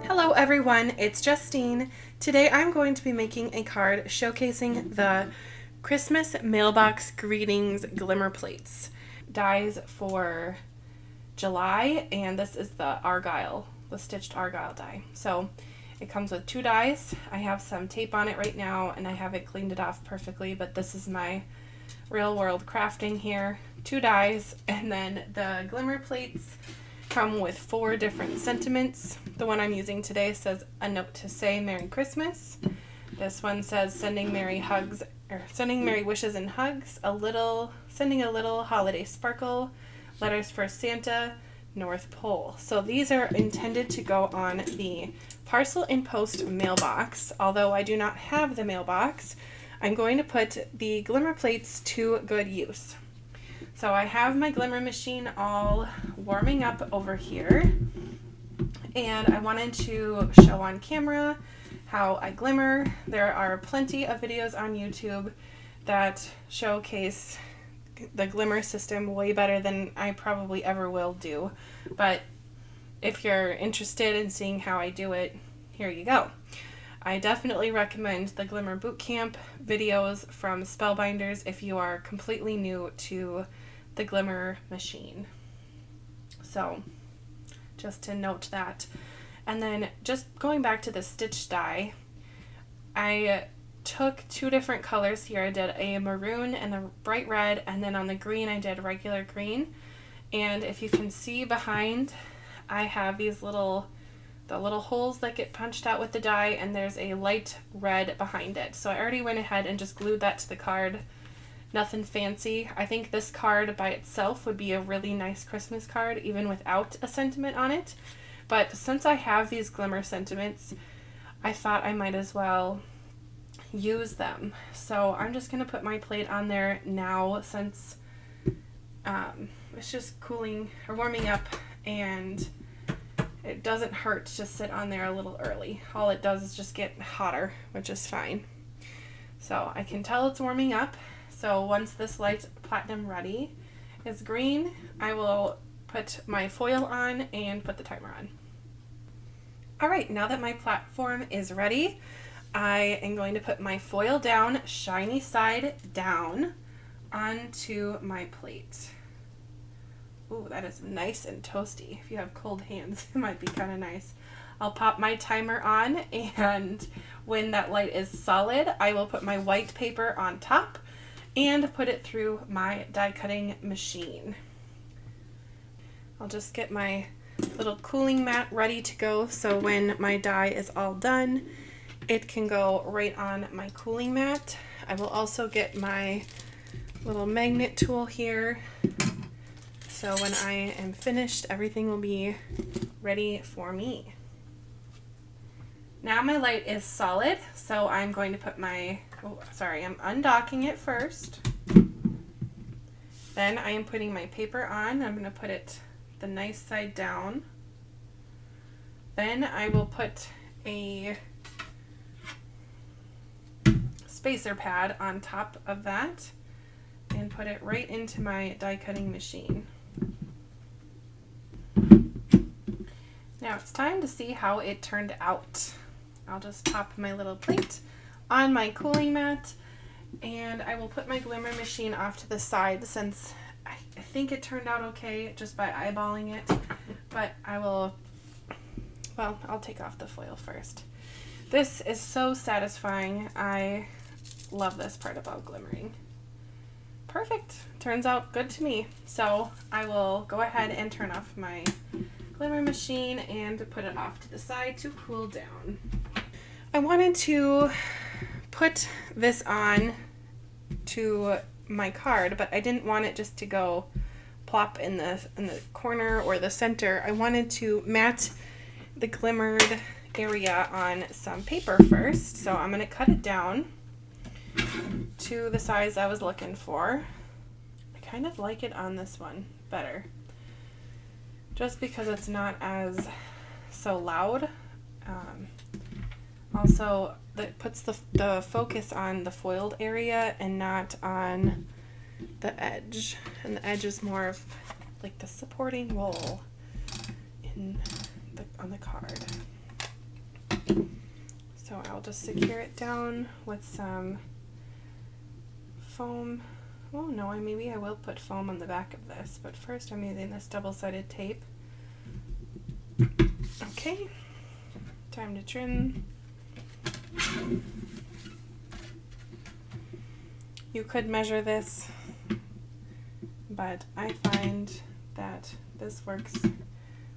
Hello everyone, it's Justine. Today I'm going to be making a card showcasing the Christmas Mailbox Greetings Glimmer Plates. Dies for July, and this is the Argyle, the stitched Argyle die. So it comes with 2 dies. I have some tape on it right now and I haven't cleaned it off perfectly, but this is my real world crafting here. 2 dies, and then the glimmer plates come with 4 different sentiments. The one I'm using today says a note to say Merry Christmas. This one says sending merry hugs, or sending merry wishes and hugs, sending a little holiday sparkle, letters for Santa, North Pole. So these are intended to go on the Parcel and Post mailbox. Although I do not have the mailbox, I'm going to put the glimmer plates to good use. So I have my glimmer machine all warming up over here, and I wanted to show on camera how I glimmer. There are plenty of videos on YouTube that showcase the glimmer system way better than I probably ever will do, but if you're interested in seeing how I do it, here you go. I definitely recommend the Glimmer Bootcamp videos from Spellbinders if you are completely new to the glimmer machine. So just to note that. And then just going back to the stitch die, I took 2 different colors here. I did a maroon and a bright red, and then on the green I did regular green. And if you can see behind, I have these little holes that get punched out with the die, and there's a light red behind it. So I already went ahead and just glued that to the card. Nothing fancy. I think this card by itself would be a really nice Christmas card even without a sentiment on it. But since I have these glimmer sentiments, I thought I might as well use them. So I'm just going to put my plate on there now since it's just cooling or warming up, and it doesn't hurt to sit on there a little early. All it does is just get hotter, which is fine. So I can tell it's warming up. So once this light platinum ready is green, I will put my foil on and put the timer on. Alright, now that my platform is ready, I am going to put my foil down, shiny side down, onto my plate. Ooh, that is nice and toasty. If you have cold hands, it might be kind of nice. I'll pop my timer on, and when that light is solid, I will put my white paper on top and put it through my die cutting machine. I'll just get my little cooling mat ready to go, so when my die is all done, it can go right on my cooling mat. I will also get my little magnet tool here, so when I am finished, everything will be ready for me. Now my light is solid, so I'm going to put I'm undocking it first. Then I am putting my paper on. I'm going to put it the nice side down. Then I will put a spacer pad on top of that and put it right into my die cutting machine. Now it's time to see how it turned out. I'll just pop my little plate on my cooling mat, and I will put my glimmer machine off to the side since I think it turned out okay just by eyeballing it, but I'll take off the foil first. This is so satisfying. I love this part about glimmering. Perfect. Turns out good to me. So I will go ahead and turn off my glimmer machine and put it off to the side to cool down. I wanted to put this on to my card, but I didn't want it just to go plop in the corner or the center. I wanted to mat the glimmered area on some paper first, so I'm going to cut it down to the size I was looking for. I kind of like it on this one better, just because it's not as so loud. Also, that puts the focus on the foiled area and not on the edge. And the edge is more of like the supporting role on the card. So I'll just secure it down with some foam. Oh no, maybe I will put foam on the back of this, but first I'm using this double-sided tape. Okay, time to trim. You could measure this, but I find that this works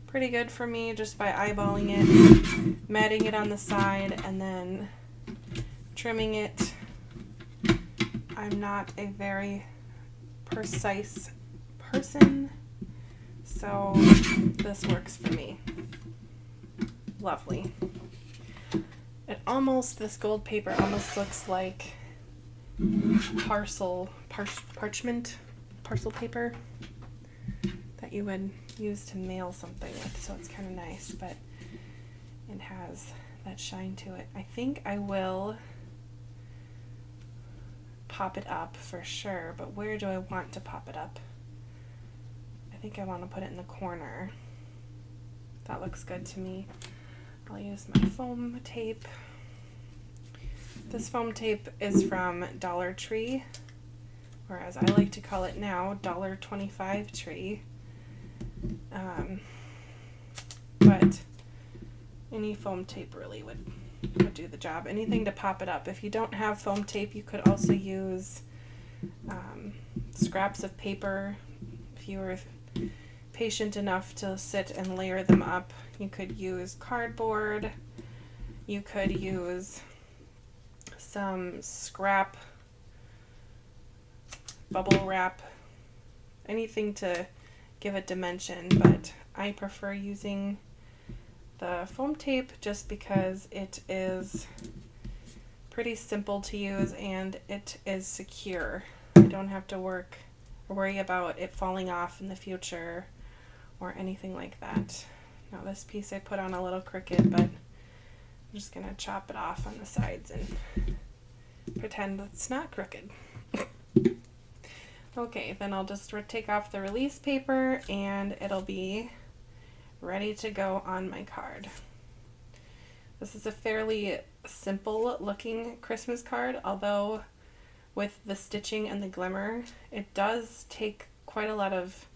pretty good for me just by eyeballing it, matting it on the side, and then trimming it. I'm not a very precise person, so this works for me. Lovely. This gold paper almost looks like parcel paper that you would use to mail something with, so it's kind of nice, but it has that shine to it. I think I will pop it up for sure, but where do I want to pop it up? I think I want to put it in the corner. That looks good to me. I'll use my foam tape. This foam tape is from Dollar Tree, or as I like to call it now, $1.25 Tree. But any foam tape really would do the job. Anything to pop it up. If you don't have foam tape, you could also use scraps of paper. If you were patient enough to sit and layer them up, you could use cardboard. You could use some scrap bubble wrap, anything to give it dimension, but I prefer using the foam tape just because it is pretty simple to use and it is secure. I don't have to worry about it falling off in the future or anything like that. Now this piece I put on a little crooked, but I'm just going to chop it off on the sides and pretend it's not crooked. Okay, then I'll just take off the release paper and it'll be ready to go on my card. This is a fairly simple looking Christmas card, although with the stitching and the glimmer, it does take quite a lot of,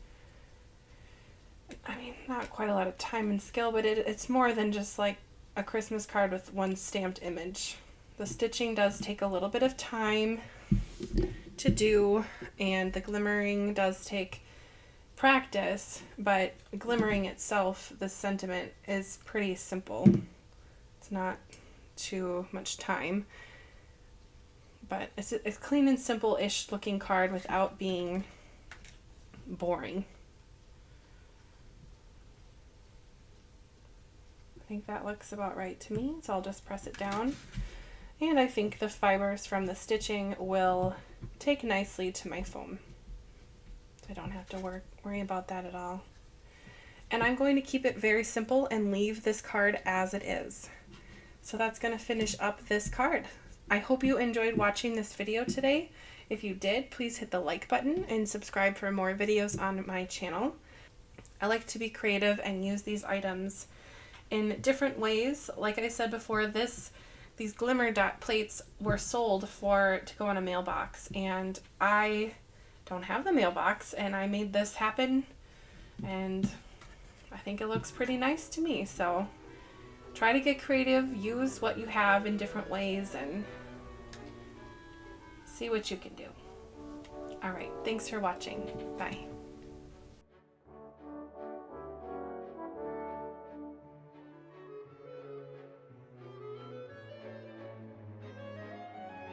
not quite a lot of time and skill, but it's more than just like a Christmas card with one stamped image. The stitching does take a little bit of time to do, and the glimmering does take practice, but glimmering itself, the sentiment is pretty simple. It's not too much time, but it's a clean and simple-ish looking card without being boring. I think that looks about right to me, so I'll just press it down. And I think the fibers from the stitching will take nicely to my foam. I don't have to worry about that at all. And I'm going to keep it very simple and leave this card as it is. So that's going to finish up this card. I hope you enjoyed watching this video today. If you did, please hit the like button and subscribe for more videos on my channel. I like to be creative and use these items in different ways. Like I said before, these glimmer dot plates were sold to go on a mailbox, and I don't have the mailbox, and I made this happen, and I think it looks pretty nice to me. So try to get creative, use what you have in different ways, and see what you can do. All right, thanks for watching. Bye.